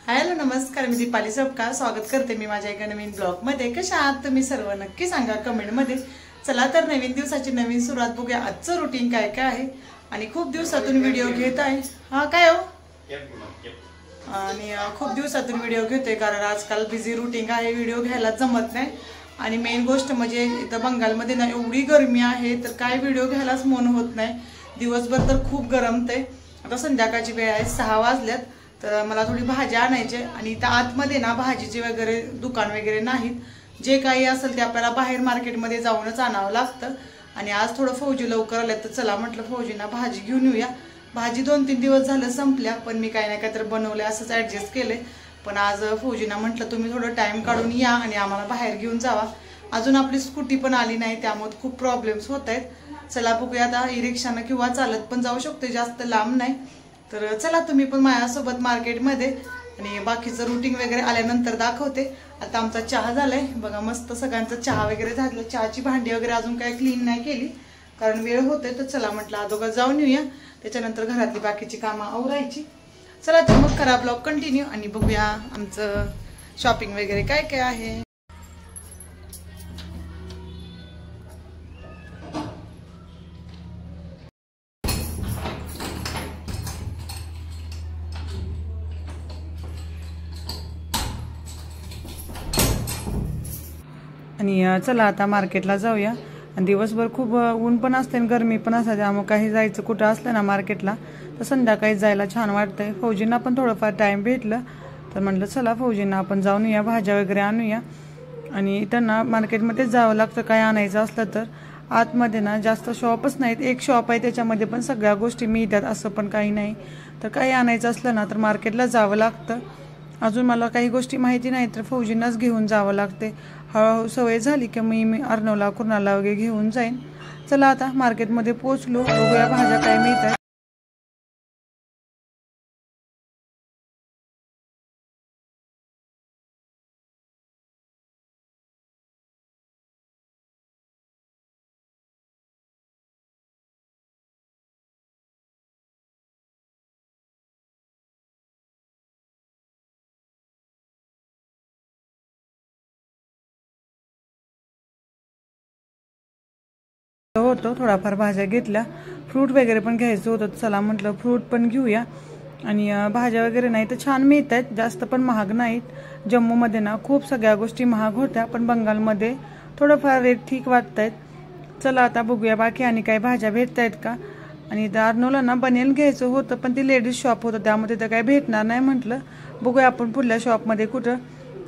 Hello नमस्कार, मी दीपाली सबका स्वागत करते मी माझ्या एका नवीन ब्लॉग मध्ये। कशा आहात तुम्ही सर्व नक्की सांगा कमेंट मध्ये। चला तर नवीन दिवसाची नवीन सुरुवात बघूया। आजचं रुटीन काय काय आहे आणि खूप दिवसातून व्हिडिओ घेत आहे। हा काय हो आणि खूप दिवसातून व्हिडिओ घेतोय कारण आजकाल बिझी रुटीन आहे, व्हिडिओ घ्यायला जमत नाही। आणि मेन गोष्ट म्हणजे इथं बंगालमध्ये ना एवढी गरमी आहे तर काय व्हिडिओ घ्यायलाच मन होत नाही। दिवसभर तर खूप गरमतंय। आता संध्याकाळची वेळ आहे, 6 वाजल्यात। तर मला थोडी भाजी आणायची आणि इथं आतमध्ये ना भाजीचे वगैरे दुकान वगैरे नाहीत, जे काही असेल ते आपल्याला बाहेर मार्केटमध्ये जाऊनच आणावं लागतं। आणि आज थोडं फौजी लवकर आले तर चला म्हटलं फौजींना भाजी घेऊन येऊया। भाजी 2-3 दिवस झालं संपल्या, पण मी काही ना काहीतरी बनवले असंच ॲडजस्ट केले। पण आज फौजींना म्हटलं तुम्ही थोडं टाइम काढून या आणि आम्हाला बाहेर घेऊन जावा। अजून आपली स्कूटी पण आली नाही, त्यामुळे खूप प्रॉब्लेम्स होत आहेत। चला बघूया, आता ई रिक्षानं किंवा चालत पण जाऊ शकतो, जास्त लांब नाही। तर चला तुम्ही पण माझ्यासोबत मार्केटमध्ये आणि बाकीचं रुटीन वगैरे आल्यानंतर दाखवते। आता आमचा चहा झालाय बघा, मस्त सगळ्यांचा चहा वगैरे झालं। चहाची भांडी वगैरे अजून काही क्लीन नाही केली कारण वेळ होतोय, तर चला म्हटलं अगोदर जाऊन येऊया, त्याच्यानंतर घरातली बाकीची कामं आवरायची। चला तर मग करा ब्लॉग कंटिन्यू आणि बघूया आमचं शॉपिंग वगैरे काय काय आहे। आणि चला आता मार्केटला जाऊया। आणि दिवसभर खूप ऊन पण असते आणि गरमी पण असते, त्यामुळे काही जायचं कुठं असलं ना मार्केटला तर संध्याकाळी जायला छान वाटतंय। फौजींना पण थोडंफार टाइम भेटलं तर म्हटलं चला फौजींना आपण जाऊन या, भाज्या वगैरे आणूया। आणि इथं ना मार्केटमध्ये जावं लागतं काय आणायचं असलं तर। आतमध्ये ना जास्त शॉपच नाहीत, एक शॉप आहे त्याच्यामध्ये पण सगळ्या गोष्टी मिळतात असं पण काही नाही। तर काही आणायचं असलं ना तर मार्केटला जावं लागतं। अजून मला काही गोष्टी माहिती नाही तर फौजींनाच घेऊन जावं लागते। हळूहळू सवय झाली की मी अर्णवला कुर्नाला वगैरे घेऊन जाईन। चला आता मार्केटमध्ये पोहोचलो, बघूया भाज्या काय मिळतात। होतं थोडाफार भाज्या घेतल्या, फ्रूट वगैरे पण घ्यायचं होतं, चला म्हटलं फ्रूट पण घेऊया। आणि भाज्या वगैरे नाही तर छान मिळत आहेत, जास्त पण महाग नाहीत। जम्मूमध्ये ना खूप सगळ्या गोष्टी महाग होत्या, पण बंगालमध्ये थोडंफार रेट ठीक वाटत आहेत। चला आता बघूया बाकी आणि काही भाज्या भेटत आहेत का। आणि अर्नवला ना बनेल घ्यायचं होतं, पण ती लेडीज शॉप होतं त्यामध्ये तर काही भेटणार नाही म्हटलं बघूया आपण पुढल्या शॉपमध्ये कुठं।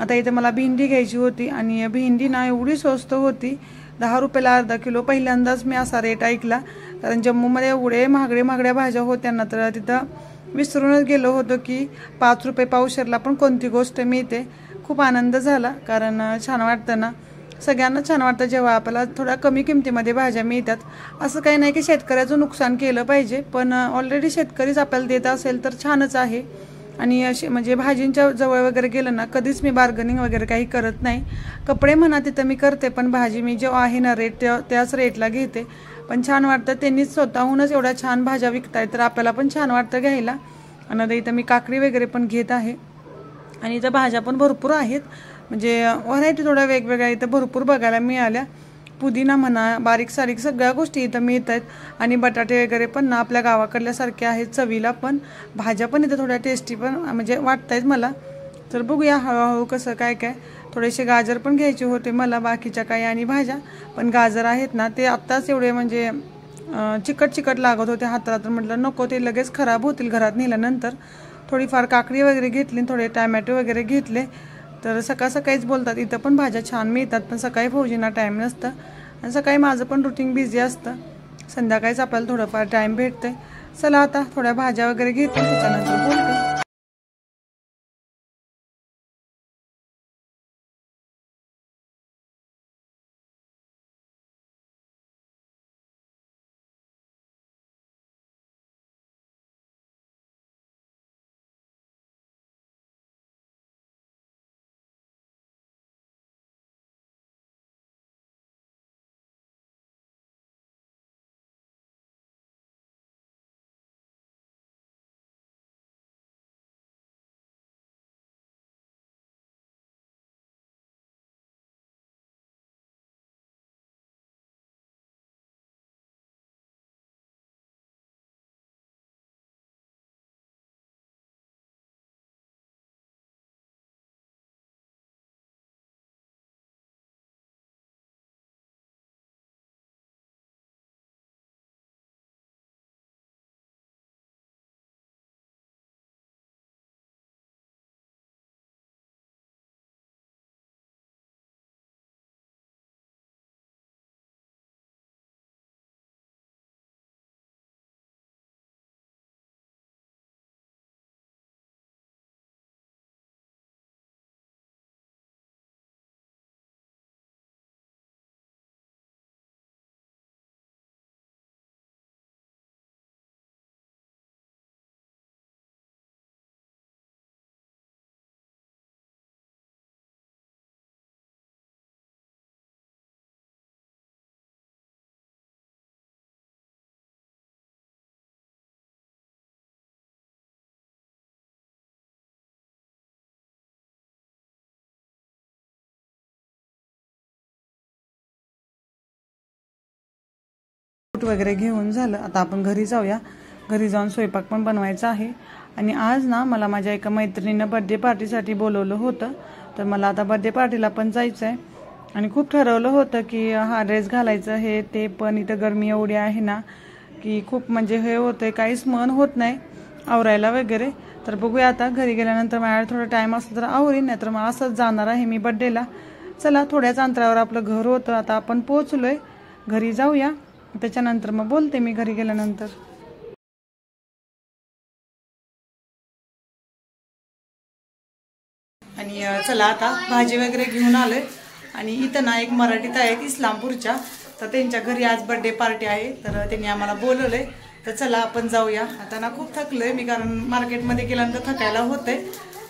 आता इथं मला भेंडी घ्यायची होती आणि भेंडी ना एवढी स्वस्त होती, 10 रुपयाला अर्धा किलो। पहिल्यांदाच मी असा रेट ऐकला, कारण जम्मूमध्ये एवढे महागड्या भाज्या होत्या ना तर तिथं विसरूनच गेलो होतो की 5 रुपये पावशेरला पण कोणती गोष्ट मिळते। खूप आनंद झाला कारण छान वाटतं ना, सगळ्यांना छान वाटतं जेव्हा आपल्याला थोड्या कमी किमतीमध्ये भाज्या मिळतात। असं काही नाही की शेतकऱ्याचं नुकसान केलं पाहिजे, पण ऑलरेडी शेतकरीच आपल्याला देत असेल तर छानच आहे। आणि असे म्हणजे भाजींच्या जवळ वगैरे गेलं ना कधीच मी बार्गनिंग वगैरे काही करत नाही। कपडे म्हणा तिथं मी करते, पण भाजी मी जेव्हा आहे ना रेट त्याच रेटला घेते। पण छान वाटतं, त्यांनीच स्वतःहूनच एवढ्या छान भाज्या विकतायत तर आपल्याला पण छान वाटतं घ्यायला। आणि आता इथं मी काकडी वगैरे पण घेत आहे आणि इथं भाज्या पण भरपूर आहेत, म्हणजे व्हरायटी थोड्या वेगवेगळ्या इथं भरपूर बघायला मिळाल्या। पुदिना म्हणा, बारीक सारीक सगळ्या गोष्टी इथं मिळत आहेत। आणि बटाटे वगैरे पण ना आपल्या गावाकडल्यासारख्या आहेत चवीला, पण भाज्या पण इथं थोड्या टेस्टी पण म्हणजे वाटत आहेत मला। तर बघूया हळूहळू कसं काय काय। थोडेसे गाजर पण घ्यायचे होते मला, बाकीच्या काही आणि भाज्या, पण गाजर आहेत ना ते आत्ताच एवढे म्हणजे चिकट चिकट लागत होते हाताला, तर म्हटलं नको ते लगेच खराब होतील घरात नेल्यानंतर। थोडीफार काकडी वगैरे घेतली, थोडे टॅमॅटो वगैरे घेतले। तर सकाळ सकाळीच बोलतात इथं पण भाज्या छान मिळतात, पण सकाळी फौजींना टाईम नसतं आणि सकाळी माझं पण रुटीन बिझी असतं। संध्याकाळीच आपल्याला थोडंफार टाईम भेटते। चला आता थोड्या भाज्या वगैरे घेते, त्याच्यानंतर बोलते। वगैरे घेऊन झालं. आता आपण घरी जाऊया. घरी जाऊन स्वयंपाक पण बनवायचा आहे. आणि आज ना मला माझ्या एका मैत्रिणीनं बर्थडे पार्टीसाठी बोलवलं होतं, तर मला आता बर्थडे पार्टीला पण जायचं आहे. आणि खूप ठरवलं होतं की हा ड्रेस घालायचं हे ते, पण इथं गरमी एवढी आहे ना की खूप म्हणजे हे होतंय, काहीच मन होत नाही आवरायला वगैरे. तर बघूया आता घरी गेल्यानंतर माझ्याकडे थोडा टाईम असला तर आवरीन, नाही तर मग असंच जाणार आहे मी बड्डेला. चला, थोड्याच अंतरावर आपलं घर होतं. आता आपण पोहोचलोय, घरी जाऊया. त्याच्यानंतर मग बोलते मी घरी गेल्यानंतर. आणि चला आता भाजी वगैरे घेऊन आलोय. आणि इथं ना एक मराठीत आहेत इस्लामपूरच्या, तर त्यांच्या घरी आज बर्थडे पार्टी आहे, तर त्यांनी आम्हाला बोलवलंय. तर चला आपण जाऊया. आता ना खूप थकलोय मी, कारण मार्केटमध्ये गेल्यानंतर थकायला होतंय.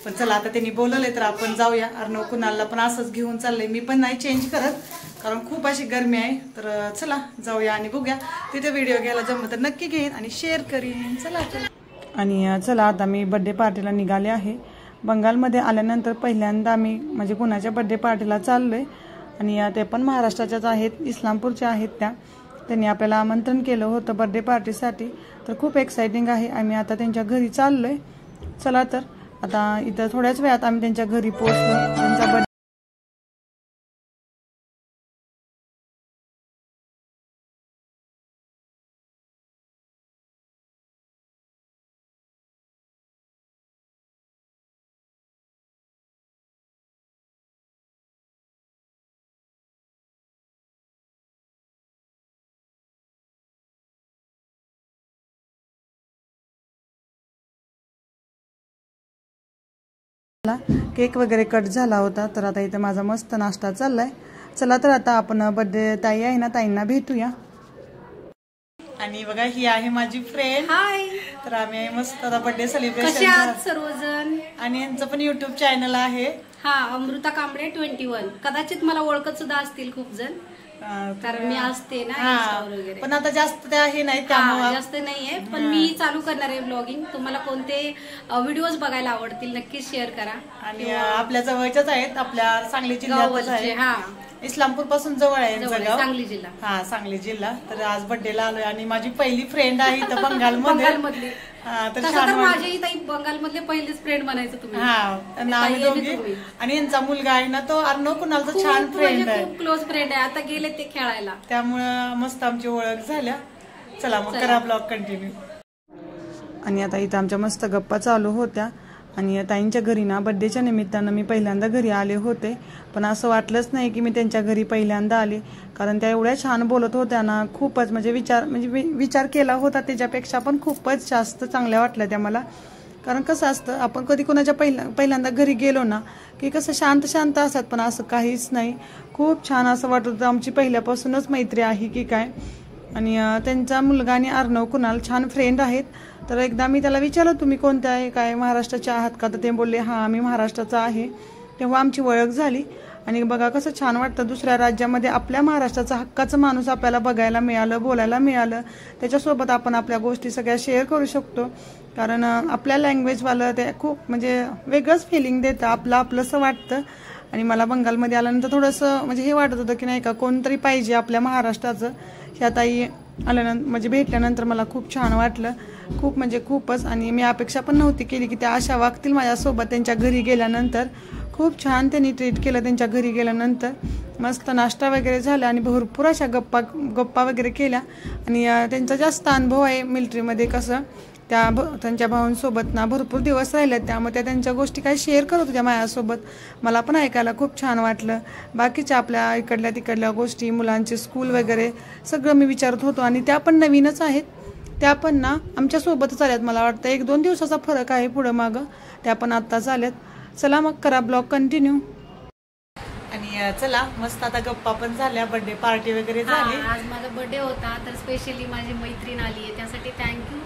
पण चला आता त्यांनी बोलवलंय तर आपण जाऊया. अर्णव कुणालला पण असंच घेऊन चाललंय, मी पण नाही चेंज करत कारण खूप अशी गरमी आहे. तर चला जाऊया आणि बघूया. तिथे व्हिडिओ घ्यायला जमलं तर नक्की घेईन आणि शेअर करीन. चला चला. आणि चला आता मी बर्थडे पार्टीला निघाले आहे. बंगालमध्ये आल्यानंतर पहिल्यांदा मी म्हणजे कुणाच्या बर्थडे पार्टीला चाललोय. आणि ते पण महाराष्ट्राच्याच आहेत, इस्लामपूरच्या आहेत त्या. त्यांनी आपल्याला आमंत्रण केलं होतं बर्थडे पार्टीसाठी, तर खूप एक्साइटिंग आहे. आम्ही आता त्यांच्या घरी चाललोय. चला तर आता इथं थोड्याच वेळात आम्ही त्यांच्या घरी पोहोचलो. त्यांचा बर्थडे केक वगैरे कट झाला होता. तर आता इथं माझा मस्त नाश्ता चाललाय. चला तर आता आपण बर्थडे ताई आहे ना, ताईंना भेटूया. आणि बघा ही आहे माझी फ्रेंड. हाय. तर आम्ही मस्त आता बर्थडे सेलिब्रेशन. कसे आहात सर्वजण? आणि यांचं पण युट्यूब चॅनल आहे. हा, अमृता कांबळे 21. कदाचित मला ओळखत सुद्धा असतील खूप जण, कारण मी असते ना वगैरे. पण आता जास्त त्या हे नाही, त्यामुळे जास्त नाहीये. पण मी चालू करणार आहे ब्लॉगिंग. तुम्हाला कोणते व्हिडिओज बघायला आवडतील नक्कीच शेअर करा. आणि आपल्या जवळच्याच आहेत, आपल्या सांगली जिल्ह्यातच आहे. हा, इस्लामपूर पासून जवळ आहे सांगली जिल्हा. हा, सांगली जिल्हा. तर आज बर्थडेला आलोय आणि माझी पहिली फ्रेंड आहे इथं बंगालमधली. तर माझ्याही ताई बंगालमधले पहिलेच फ्रेंड म्हणायचं तुम्ही. आणि यांचा मुलगा आहे ना, तो अर्णव कुणालचा छान फ्रेंड आहे, खूप क्लोज फ्रेंड आहे. आता गेले ते खेळायला, त्यामुळं मस्त आमची ओळख झाल्या. चला मग करा ब्लॉग कंटिन्यू. आणि आता इथं आमच्या मस्त गप्पा चालू होत्या. आणि ताईंच्या घरी ना बर्थडेच्या निमित्तानं मी पहिल्यांदा घरी आले होते, पण असं वाटलंच नाही की मी त्यांच्या घरी पहिल्यांदा आले, कारण त्या एवढ्या छान बोलत होत्या ना. खूपच म्हणजे विचार केला होता त्याच्यापेक्षा पण खूपच जास्त चांगल्या वाटल्या त्या मला. कारण कसं असतं, आपण कधी कोणाच्या पहिल्यांदा घरी गेलो ना की कसं शांत शांत असतात, पण असं काहीच नाही. खूप छान असं वाटत होतं, आमची पहिल्यापासूनच मैत्री आहे की काय. आणि त्यांचा मुलगा आणि अर्णव कुणाल छान फ्रेंड आहेत. तर एकदा मी त्याला विचारलं, तुम्ही कोणत्या आहे, काय महाराष्ट्राचे आहात का? तर ते बोलले हां आम्ही महाराष्ट्राचा आहे. तेव्हा आमची ओळख झाली. आणि बघा कसं छान वाटतं, दुसऱ्या राज्यामध्ये आपल्या महाराष्ट्राचा हक्काचं माणूस आपल्याला बघायला मिळालं, बोलायला मिळालं. त्याच्यासोबत आपण आपल्या गोष्टी सगळ्या शेअर करू शकतो. कारण आपल्या लँग्वेजवालं ते खूप म्हणजे वेगळंच फिलिंग देतं, आपलंसं वाटतं. आणि मला बंगालमध्ये आल्यानंतर थोडंसं म्हणजे हे वाटत होतं की नाही का कोणतरी पाहिजे आपल्या महाराष्ट्राचं. ह्या ताई आल्यानंतर म्हणजे भेटल्यानंतर मला खूप छान वाटलं, खूप म्हणजे खूपच. आणि मी अपेक्षा पण नव्हती केली की त्या अशा वागतील माझ्यासोबत. त्यांच्या घरी गेल्यानंतर खूप छान त्यांनी ट्रीट केलं. त्यांच्या घरी गेल्यानंतर मस्त नाश्ता वगैरे झाला आणि भरपूर अशा गप्पा वगैरे केल्या. आणि त्यांचा जास्त अनुभव आहे मिलिटरीमध्ये, कसं त्यांच्या भावांसोबत ना भरपूर दिवस राहिल्यात, त्यामुळे त्या त्यांच्या गोष्टी काही शेअर करत होत्या माझ्यासोबत. मला पण ऐकायला खूप छान वाटलं. बाकीच्या आपल्या इकडल्या तिकडल्या गोष्टी, मुलांचे स्कूल वगैरे सगळं मी विचारत होतो. आणि त्या पण नवीनच आहेत, त्या पण ना आमच्यासोबतच आल्यात. मला वाटतं 1-2 दिवसाचा फरक आहे पुढं मागं, त्या पण आत्ताच आल्यात. चला मग करा ब्लॉग कंटिन्यू. आणि चला मस्त आता गप्पा पण झाल्या, बर्थडे पार्टी वगैरे झाली. आज माझा बर्थडे होता, तर स्पेशली माझी मैत्रीण आली आहे, त्यासाठी थँक्यू.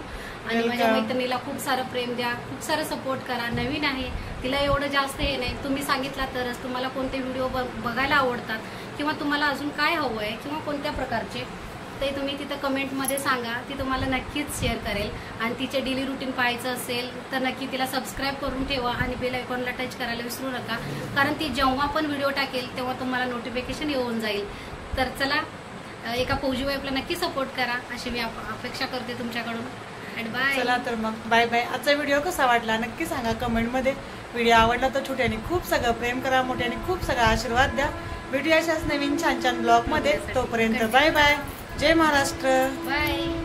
आणि माझ्या मैत्रिणीला खूप सारं प्रेम द्या, खूप सारं सपोर्ट करा. नवीन आहे, तिला एवढं जास्त हे नाही. तुम्ही सांगितला तरच तुम्हाला कोणते व्हिडिओ बघायला आवडतात, किंवा तुम्हाला अजून काय हवं आहे, किंवा कोणत्या प्रकारचे, ते तुम्ही तिथं कमेंटमध्ये सांगा. ती तुम्हाला नक्कीच शेअर करेल. आणि तिचे डेली रुटीन पाहायचं असेल तर नक्की तिला सबस्क्राईब करून ठेवा आणि बेल आयकॉनला टच करायला विसरू नका, कारण ती जेव्हा पण व्हिडिओ टाकेल तेव्हा तुम्हाला नोटिफिकेशन येऊन जाईल. तर चला एका फौजी वाईफला नक्की सपोर्ट करा अशी मी अपेक्षा करते तुमच्याकडून. आणि बाय. चला तर मग बाय बाय. आजचा व्हिडिओ कसा वाटला नक्की सांगा कमेंटमध्ये. व्हिडिओ आवडला तर छोट्याने खूप सगळं प्रेम करा, मोठ्याने खूप सगळा आशीर्वाद द्या. भेटूया अशाच नवीन छान छान ब्लॉग मध्ये. तोपर्यंत बाय बाय. जय महाराष्ट्र. बाय.